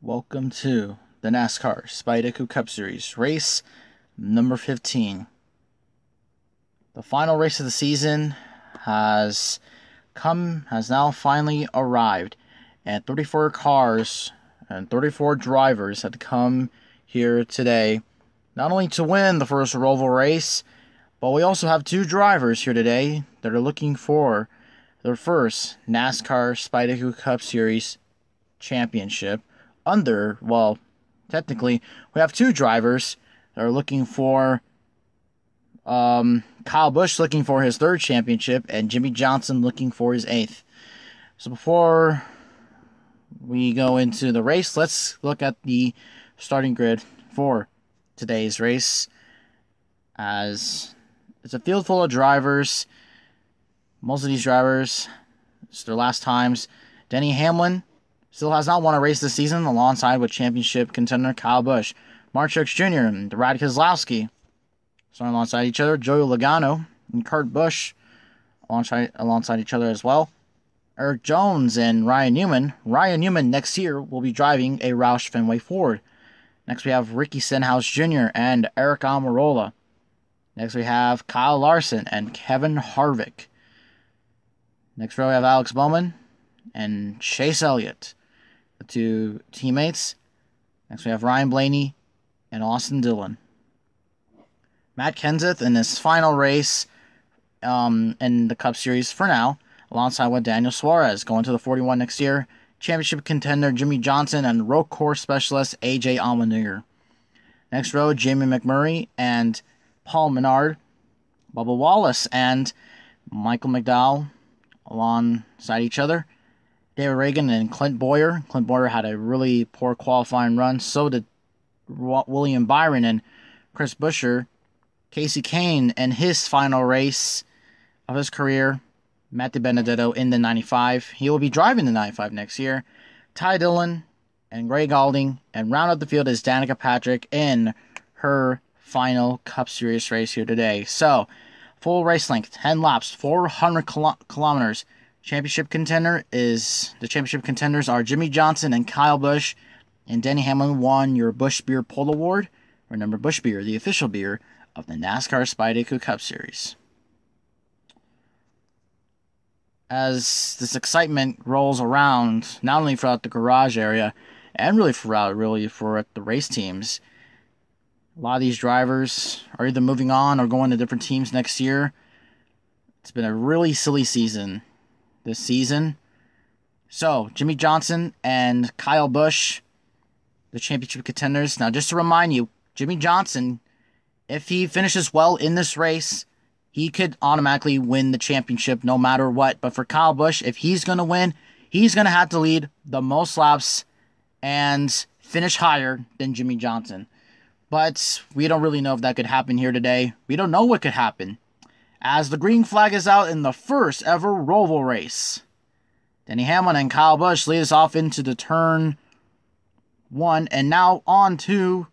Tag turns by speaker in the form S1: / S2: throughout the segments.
S1: Welcome to the Nascar SpideyDitko Cup Series, race number 15. The final race of the season has now finally arrived, and 34 cars and 34 drivers had come here today, not only to win the first Roval race, but we also have two drivers here today that are looking for their first NASCAR SpideyDitko Cup Series championship. Technically, we have two drivers that are looking for, Kyle Busch looking for his third championship, and Jimmie Johnson looking for his eighth. So before we go into the race, let's look at the starting grid for today's race, as it's a field full of drivers. Most of these drivers, it's their last times. Denny Hamlin still has not won a race this season, alongside with championship contender Kyle Busch. Mark Truex Jr. and Brad Keselowski starting alongside each other. Joey Logano and Kurt Busch alongside each other as well. Eric Jones and Ryan Newman. Ryan Newman next year will be driving a Roush Fenway Ford. Next we have Ricky Stenhouse Jr. and Eric Almirola. Next we have Kyle Larson and Kevin Harvick. Next row we have Alex Bowman and Chase Elliott, the two teammates. Next we have Ryan Blaney and Austin Dillon. Matt Kenseth in his final race in the Cup Series for now, alongside with Daniel Suarez, going to the 41 next year. Championship contender Jimmie Johnson and road course specialist AJ Allmendinger. Next row, Jamie McMurray and Paul Menard. Bubba Wallace and Michael McDowell alongside each other. David Reagan and Clint Bowyer. Clint Bowyer had a really poor qualifying run. So did William Byron and Chris Buescher. Casey Kane in his final race of his career. Matt DiBenedetto in the 95. He will be driving the 95 next year. Ty Dillon and Greg Galding. And round out the field is Danica Patrick in her final Cup Series race here today. So, full race length, 10 laps, 400 kilometers. The championship contenders are Jimmie Johnson and Kyle Busch, and Denny Hamlin won your Busch Beer Pull Award. Remember, Busch Beer, the official beer of the NASCAR SpideyDitko Cup Series. As this excitement rolls around, not only throughout the garage area, and really for the race teams, a lot of these drivers are either moving on or going to different teams next year. It's been a really silly season this season. So, Jimmie Johnson and Kyle Busch, the championship contenders. Now, just to remind you, Jimmie Johnson, if he finishes well in this race, he could automatically win the championship no matter what. But for Kyle Busch, if he's going to win, he's going to have to lead the most laps and finish higher than Jimmie Johnson. But we don't really know if that could happen here today. We don't know what could happen, as the green flag is out in the first ever Roval race. Denny Hamlin and Kyle Busch lead us off into the turn 1, and now on to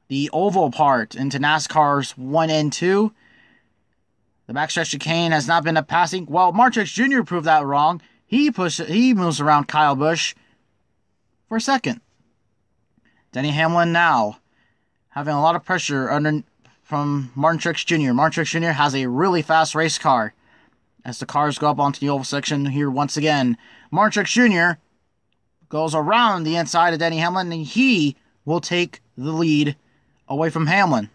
S1: the oval part, into NASCAR's 1 and 2. The backstretch chicane has not been a passing. Well, Mark Truex Jr. proved that wrong. He moves around Kyle Busch for a second. Denny Hamlin now having a lot of pressure from Martin Truex Jr. Martin Truex Jr. has a really fast race car. As the cars go up onto the oval section here once again, Martin Truex Jr. goes around the inside of Denny Hamlin, and he will take the lead away from Hamlin.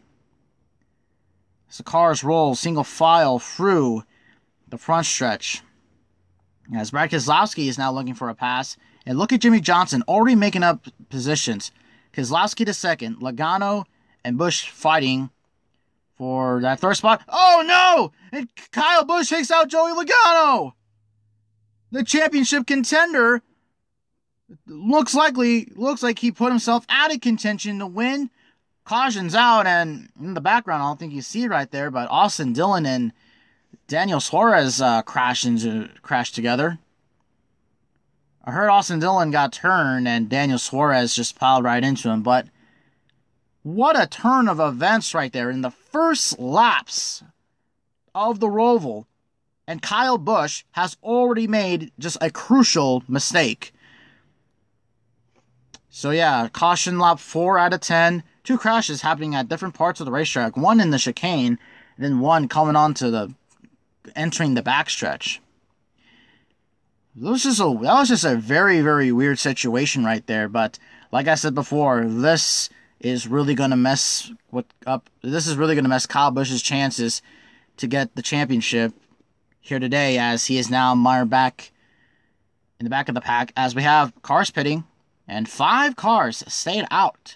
S1: As the cars roll single file through the front stretch, as Brad Keselowski is now looking for a pass. And look at Jimmie Johnson already making up positions. Keselowski to second, Logano and Busch fighting for that third spot. Oh no! And Kyle Busch takes out Joey Logano! The championship contender looks like he put himself out of contention to win. Caution's out, and in the background, I don't think you see it right there, but Austin Dillon and Daniel Suarez crashed together. I heard Austin Dillon got turned and Daniel Suarez just piled right into him, but what a turn of events right there in the first laps of the Roval. And Kyle Busch has already made just a crucial mistake. So yeah, caution lap 4 out of 10. 2 crashes happening at different parts of the racetrack. One in the chicane, and then one coming onto the entering the backstretch. That was just a very, very weird situation right there. But like I said before, this is really gonna mess Kyle Busch's chances to get the championship here today, as he is now mired back in the back of the pack, as we have cars pitting and 5 cars stayed out.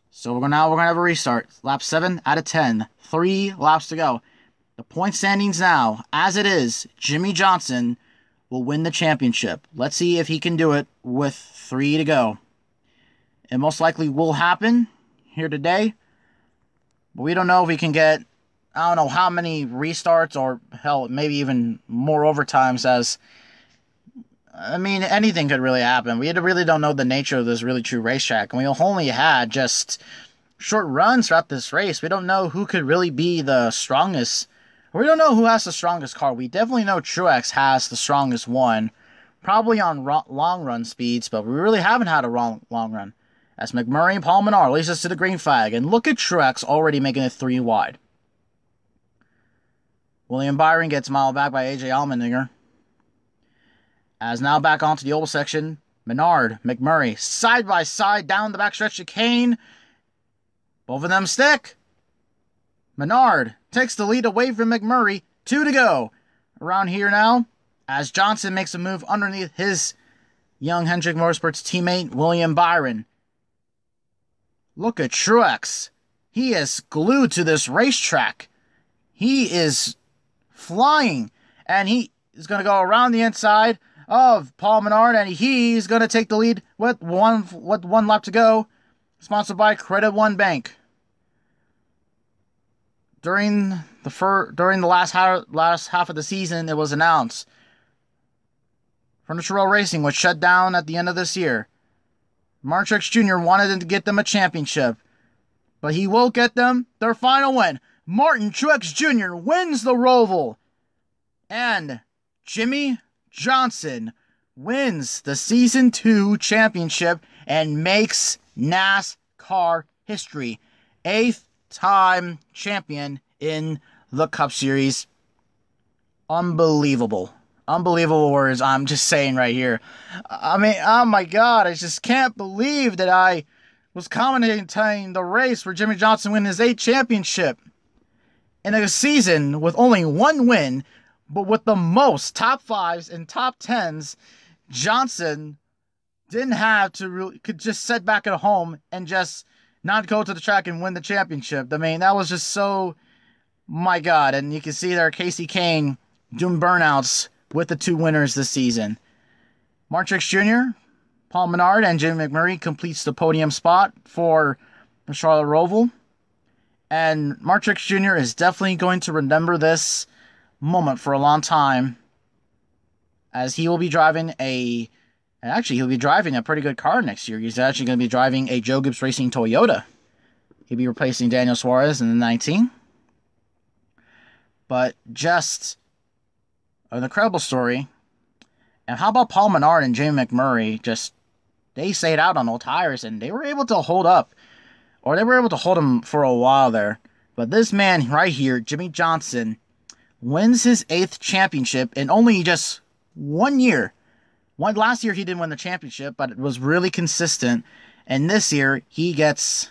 S1: So we're gonna have a restart. Lap 7 out of 10. 3 laps to go. The point standings now, as it is, Jimmie Johnson will win the championship. Let's see if he can do it with 3 to go. It most likely will happen here today, but we don't know if we can get, I don't know how many restarts, or hell, maybe even more overtimes, as, I mean, anything could really happen. We really don't know the nature of this really true racetrack, and we only had just short runs throughout this race. We don't know who could really be the strongest. We don't know who has the strongest car. We definitely know Truex has the strongest one, probably on long run speeds, but we really haven't had a long run. As McMurray and Paul Menard leads us to the green flag, and look at Truex already making it 3 wide. William Byron gets miled back by AJ Allmendinger. As now back onto the oval section, Menard, McMurray, side by side down the backstretch chicane. Both of them stick. Menard takes the lead away from McMurray. 2 to go. Around here now, as Johnson makes a move underneath his young Hendrick Motorsports teammate, William Byron. Look at Truex. He is glued to this racetrack. He is flying, and he is going to go around the inside of Paul Menard, and he's going to take the lead with one lap to go. Sponsored by Credit One Bank. During the last half of the season, it was announced Furniture Row Racing was shut down at the end of this year. Martin Truex Jr. wanted to get them a championship, but he will get them their final win. Martin Truex Jr. wins the Roval, and Jimmie Johnson wins the Season 2 championship and makes NASCAR history. 8th time champion in the Cup Series. Unbelievable. Unbelievable words I'm just saying right here. I mean, oh my God, I just can't believe that I was commentating the race where Jimmie Johnson win his 8th championship in a season with only 1 win, but with the most top 5s and top 10s. Johnson didn't have to could just sit back at home and just not go to the track and win the championship. I mean, that was just so, my God. And you can see there Casey Kane doing burnouts with the 2 winners this season. Martin Truex Jr., Paul Menard, and Jim McMurray completes the podium spot for the Charlotte Roval. And Martin Truex Jr. is definitely going to remember this moment for a long time, as he will be driving he'll be driving a pretty good car next year. He's actually going to be driving a Joe Gibbs Racing Toyota. He'll be replacing Daniel Suarez in the 19. But just an incredible story. And how about Paul Menard and Jamie McMurray? They stayed out on old tires, and they were able to hold up. Or they were able to hold him for a while there. But this man right here, Jimmie Johnson, wins his 8th championship in only just 1 year. Last year he didn't win the championship, but it was really consistent. And this year he gets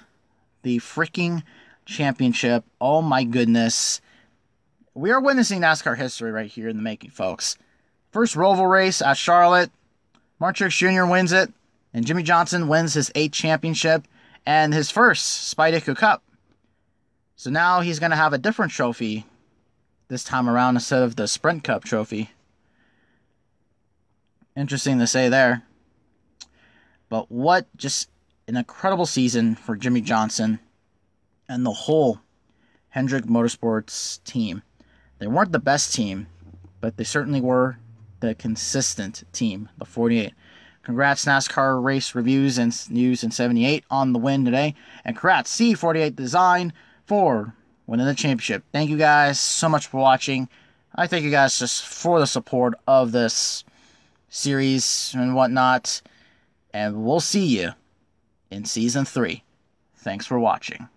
S1: the freaking championship. Oh my goodness. We are witnessing NASCAR history right here in the making, folks. First Roval race at Charlotte. Martin Truex Jr. wins it, and Jimmie Johnson wins his 8th championship and his first SpideyDitko Cup. So now he's going to have a different trophy this time around instead of the Sprint Cup trophy. Interesting to say there. But what just an incredible season for Jimmie Johnson and the whole Hendrick Motorsports team. They weren't the best team, but they certainly were the consistent team, the 48. Congrats, NASCAR Race Reviews and News in 78 on the win today. And congrats, C48 Design, for winning the championship. Thank you guys so much for watching. I thank you guys just for the support of this series and whatnot. and we'll see you in Season 3. Thanks for watching.